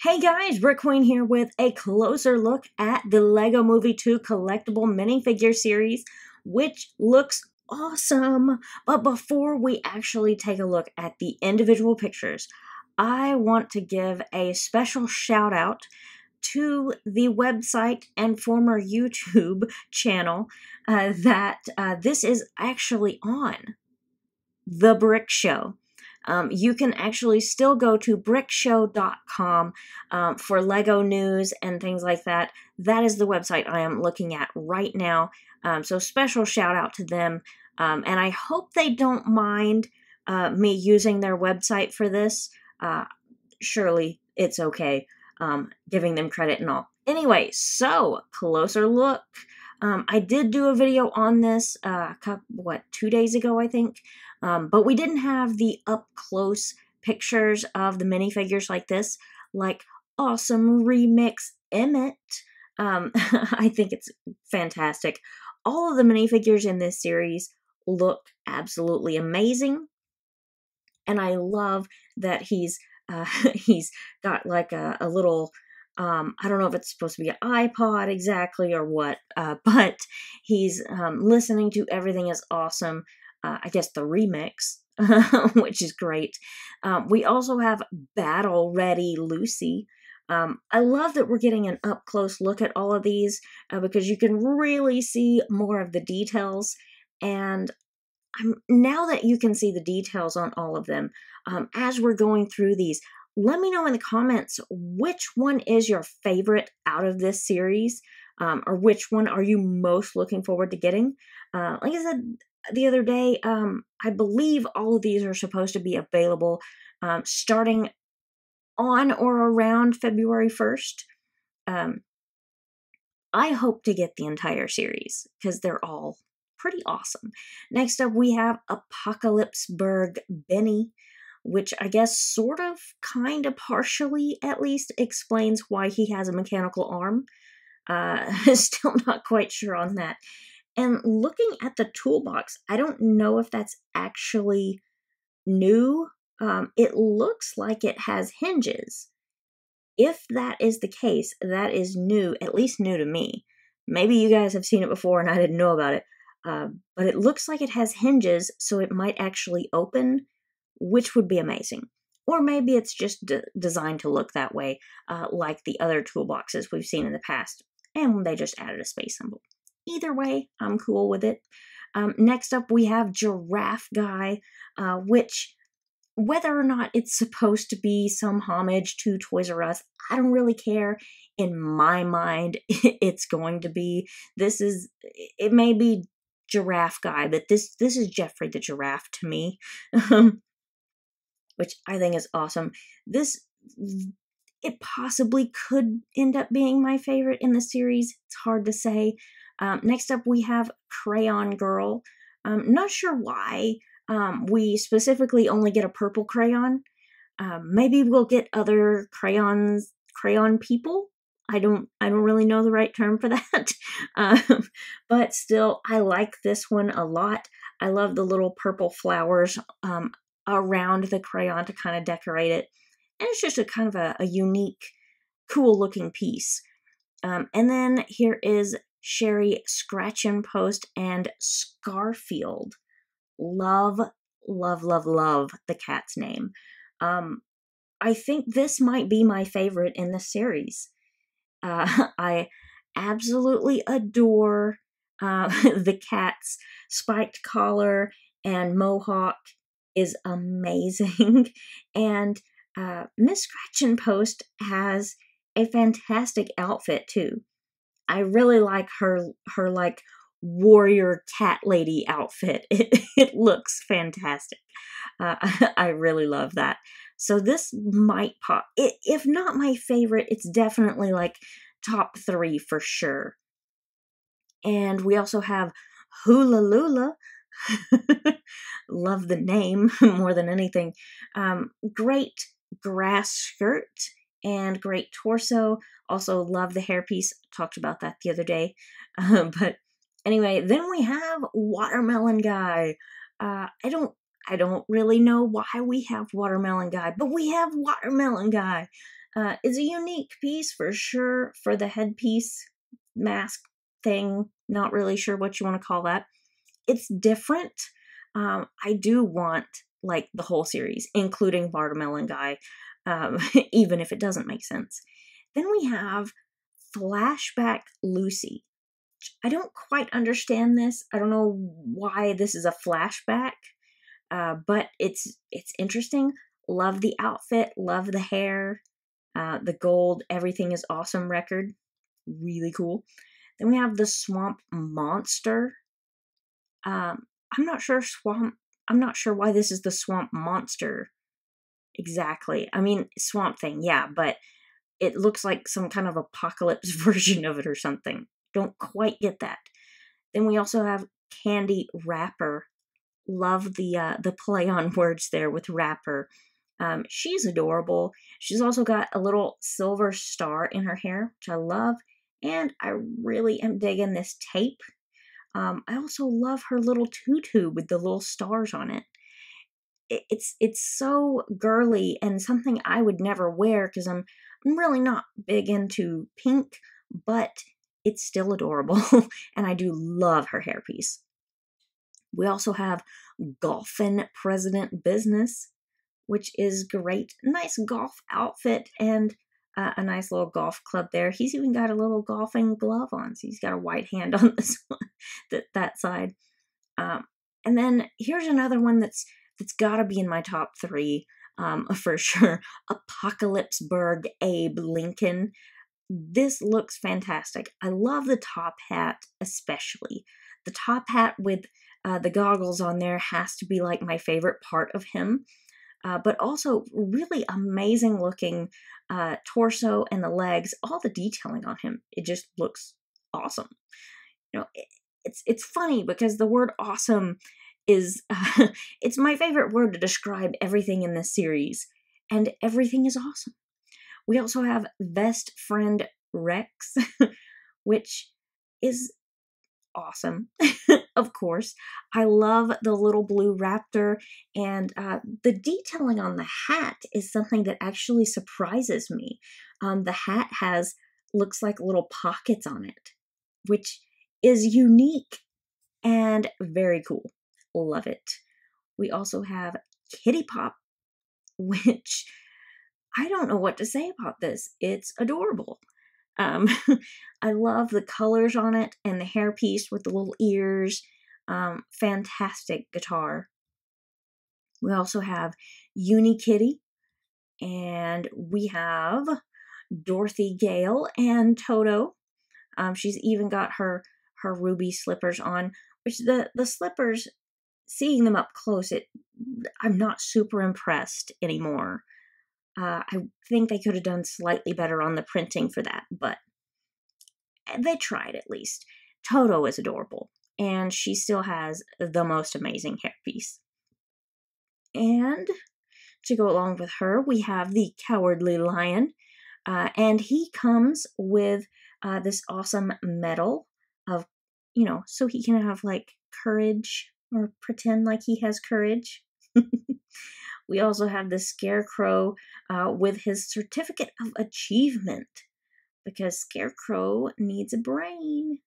Hey guys, BrickQueen here with a closer look at the LEGO Movie 2 collectible minifigure series, which looks awesome. But before we actually take a look at the individual pictures, I want to give a special shout out to the website and former YouTube channel that this is actually on. The Brick Show. You can actually still go to brickshow.com for Lego news and things like that. That is the website I am looking at right now. So special shout out to them. And I hope they don't mind me using their website for this. Surely it's okay giving them credit and all. Anyway, so closer look. I did do a video on this, 2 days ago, I think. But we didn't have the up-close pictures of the minifigures like this, like awesome remix Emmet. I think it's fantastic. All of the minifigures in this series look absolutely amazing. And I love that he's got like a little, I don't know if it's supposed to be an iPod exactly or what, but he's listening to Everything is Awesome. I guess the remix, which is great. We also have Battle Ready Lucy. I love that we're getting an up-close look at all of these because you can really see more of the details. And now that you can see the details on all of them, as we're going through these, let me know in the comments which one is your favorite out of this series, or which one are you most looking forward to getting. Like I said the other day, I believe all of these are supposed to be available starting on or around February 1st. I hope to get the entire series because they're all pretty awesome. Next up, we have Apocalypseburg Benny, which I guess sort of, kind of, partially at least explains why he has a mechanical arm. Still not quite sure on that. And looking at the toolbox, I don't know if that's actually new. It looks like it has hinges. If that is the case, that is new, at least new to me. Maybe you guys have seen it before and I didn't know about it. But it looks like it has hinges, so it might actually open, which would be amazing. Or maybe it's just designed to look that way, like the other toolboxes we've seen in the past, and they just added a space symbol. Either way, I'm cool with it. Next up, we have Giraffe Guy, which, whether or not it's supposed to be some homage to Toys R Us, I don't really care. In my mind, it's going to be. It may be Giraffe Guy, but this is Jeffrey the Giraffe to me, which I think is awesome. It possibly could end up being my favorite in the series. It's hard to say. Next up, we have Crayon Girl. Not sure why we specifically only get a purple crayon. Maybe we'll get other crayon people. I don't really know the right term for that. But still, I like this one a lot. I love the little purple flowers around the crayon to kind of decorate it. And it's just a kind of a unique, cool looking piece. And then here is Sherry Scratch and Post and Scarfield. Love, love, love, love the cat's name. I think this might be my favorite in the series. I absolutely adore the cat's spiked collar and mohawk is amazing. And Miss Scratch and Post has a fantastic outfit too. I really like her like warrior cat lady outfit. It looks fantastic. I really love that. So this might pop. If not my favorite, it's definitely like top 3 for sure. And we also have Hula Lula. Love the name more than anything. Great grass skirt and great torso. Also love the hairpiece. Talked about that the other day. But anyway, then we have Watermelon Guy. I don't really know why we have Watermelon Guy, but we have Watermelon Guy. is a unique piece for sure for the headpiece mask thing. Not really sure what you want to call that. It's different. I do want like the whole series, including Watermelon Guy, even if it doesn't make sense. Then we have Flashback Lucy. I don't quite understand this. I don't know why this is a flashback, but it's interesting. Love the outfit, love the hair, the gold, everything is awesome record. Really cool. Then we have the Swamp Monster. I'm not sure why this is the Swamp Monster exactly. I mean, Swamp Thing, yeah, but it looks like some kind of apocalypse version of it or something. Don't quite get that. Then we also have Candy Wrapper. Love the play on words there with Wrapper. She's adorable. She's also got a little silver star in her hair, which I love. And I really am digging this tape. I also love her little tutu with the little stars on it. It's so girly and something I would never wear because I'm really not big into pink, but it's still adorable, and I do love her hairpiece. We also have Golfin' President Business, which is great. Nice golf outfit and a nice little golf club there. He's even got a little golfing glove on, so he's got a white hand on this one, that side. And then here's another one that's got to be in my top 3 for sure. Apocalypseburg Abe Lincoln. This looks fantastic. I love the top hat especially. The top hat with the goggles on there has to be like my favorite part of him. But also really amazing looking torso and the legs, all the detailing on him. It just looks awesome. You know, it's funny because the word awesome is, it's my favorite word to describe everything in this series, and everything is awesome. We also have Best Friend Rex, which is awesome. Of course, I love the little blue raptor, and the detailing on the hat is something that actually surprises me. The hat looks like little pockets on it, which is unique and very cool. Love it. We also have Kitty Pop, which I don't know what to say about this. It's adorable. I love the colors on it and the hairpiece with the little ears. Fantastic guitar. We also have Unikitty, and we have Dorothy Gale and Toto. She's even got her ruby slippers on, which the slippers, seeing them up close, I'm not super impressed anymore. I think they could have done slightly better on the printing for that, but they tried at least. Toto is adorable, and she still has the most amazing hairpiece. And to go along with her, we have the Cowardly Lion, and he comes with this awesome medal of, so he can have like courage or pretend like he has courage. We also have the Scarecrow with his certificate of achievement, because Scarecrow needs a brain.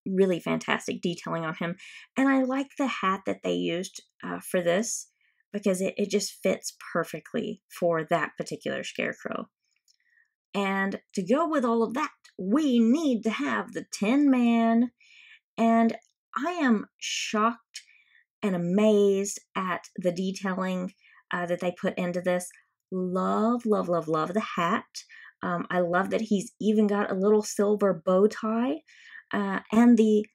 Really fantastic detailing on him. And I like the hat that they used for this, because it just fits perfectly for that particular Scarecrow. And to go with all of that, we need to have the Tin Man. And I am shocked and amazed at the detailing that they put into this. Love, love, love, love the hat. I love that he's even got a little silver bow tie, and the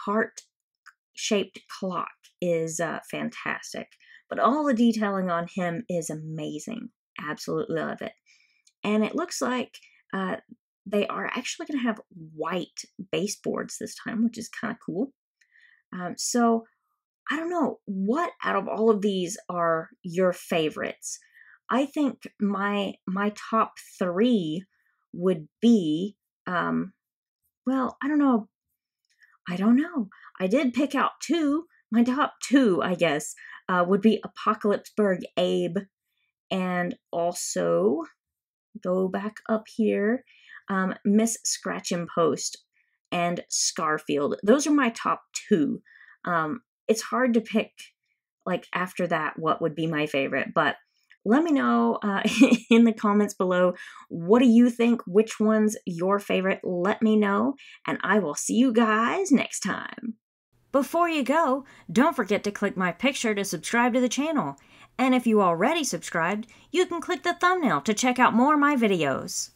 heart-shaped clock is fantastic. But all the detailing on him is amazing. Absolutely love it. And it looks like they are actually going to have white baseboards this time, which is kind of cool. So I don't know, what out of all of these are your favorites? I think my top 3 would be, well, I don't know. I did pick out 2. My top 2, I guess, would be Apocalypseburg Abe And also, go back up here, Miss Scratch and Post and Scarfield. Those are my top two. It's hard to pick, like, after that, what would be my favorite, but let me know in the comments below, what do you think? Which one's your favorite? Let me know, and I will see you guys next time. Before you go, don't forget to click my picture to subscribe to the channel. And if you already subscribed, you can click the thumbnail to check out more of my videos.